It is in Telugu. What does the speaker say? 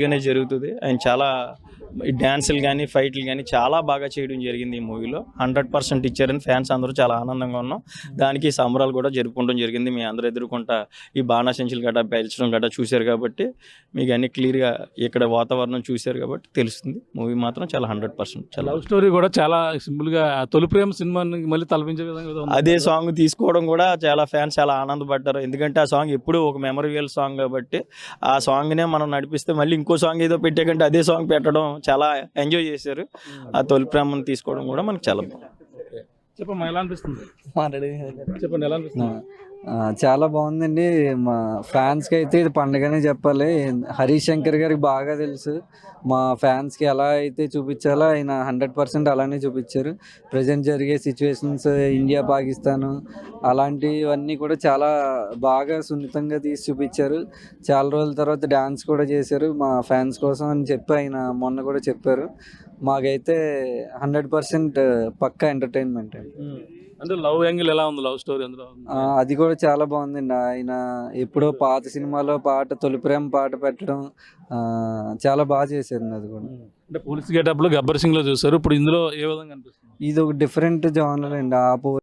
గానే జరుగుతుంది. ఆయన చాలా డాన్సులు కానీ ఫైట్లు కానీ చాలా బాగా చేయడం జరిగింది ఈ మూవీలో. 100% ఇచ్చారని ఫ్యాన్స్ అందరూ చాలా ఆనందంగా ఉన్నాం. దానికి సంబరాలు కూడా జరుపుకోవడం జరిగింది. మీ అందరూ ఎదుర్కొంటా ఈ బాణాసంచులు గట్రా పేల్చడం గట్రా చూశారు కాబట్టి మీకు అన్ని క్లియర్గా ఇక్కడ వాతావరణం చూశారు కాబట్టి తెలుస్తుంది. మూవీ మాత్రం చాలా 100% చాలా లవ్ స్టోరీ కూడా చాలా సింపుల్గా తొలి ప్రేమ సినిమాని మళ్ళీ తలపించే విధంగా ఉంది. అదే సాంగ్ తీసుకోవడం కూడా చాలా ఫ్యాన్స్ చాలా ఆనందపడ్డారు. ఎందుకంటే ఆ సాంగ్ ఎప్పుడూ ఒక మెమరబుల్ సాంగ్ కాబట్టి ఆ సాంగ్నే మనం నడిపిస్తే మళ్ళీ ఇంకో సాంగ్ ఏదో పెట్టే కంటే అదే సాంగ్ పెట్టడం చాలా ఎంజాయ్ చేశారు. ఆ తొలి ప్రేమను తీసుకోవడం కూడా మనకు చాలా బాగుంది. చెప్పమ్మా, ఎలా అనిపిస్తుంది? చెప్పండి, ఎలా అనిపిస్తుంది? చాలా బాగుందండి. మా ఫ్యాన్స్కి అయితే ఇది పండుగనే చెప్పాలి. హరీష్ శంకర్ గారికి బాగా తెలుసు మా ఫ్యాన్స్కి ఎలా అయితే చూపించాలో ఆయన 100% అలానే చూపించారు. ప్రజెంట్ జరిగే సిచ్యువేషన్స్, ఇండియా పాకిస్తాను అలాంటివన్నీ కూడా చాలా బాగా సున్నితంగా తీసి చూపించారు. చాలా రోజుల తర్వాత డ్యాన్స్ కూడా చేశారు మా ఫ్యాన్స్ కోసం అని చెప్పి ఆయన మొన్న కూడా చెప్పారు. మాకైతే 100% పక్కా ఎంటర్టైన్మెంట్ అండి. అంటే లవ్ యాంగిల్ ఎలా ఉంది? లవ్ స్టోరీ అందులో అది కూడా చాలా బాగుందండి. ఆయన ఎప్పుడో పాత సినిమాలో పాట తొలి ప్రేమ పాట పెట్టడం చాలా బాగా చేశారండి. అది కూడా అంటే పోలీస్ గెటప్ లో గబ్బర్ సింగ్ లో చూసారు. ఇప్పుడు ఇందులో ఏ విధంగా అనిపిస్తుంది? ఇది ఒక డిఫరెంట్ జానర్ అండి. ఆ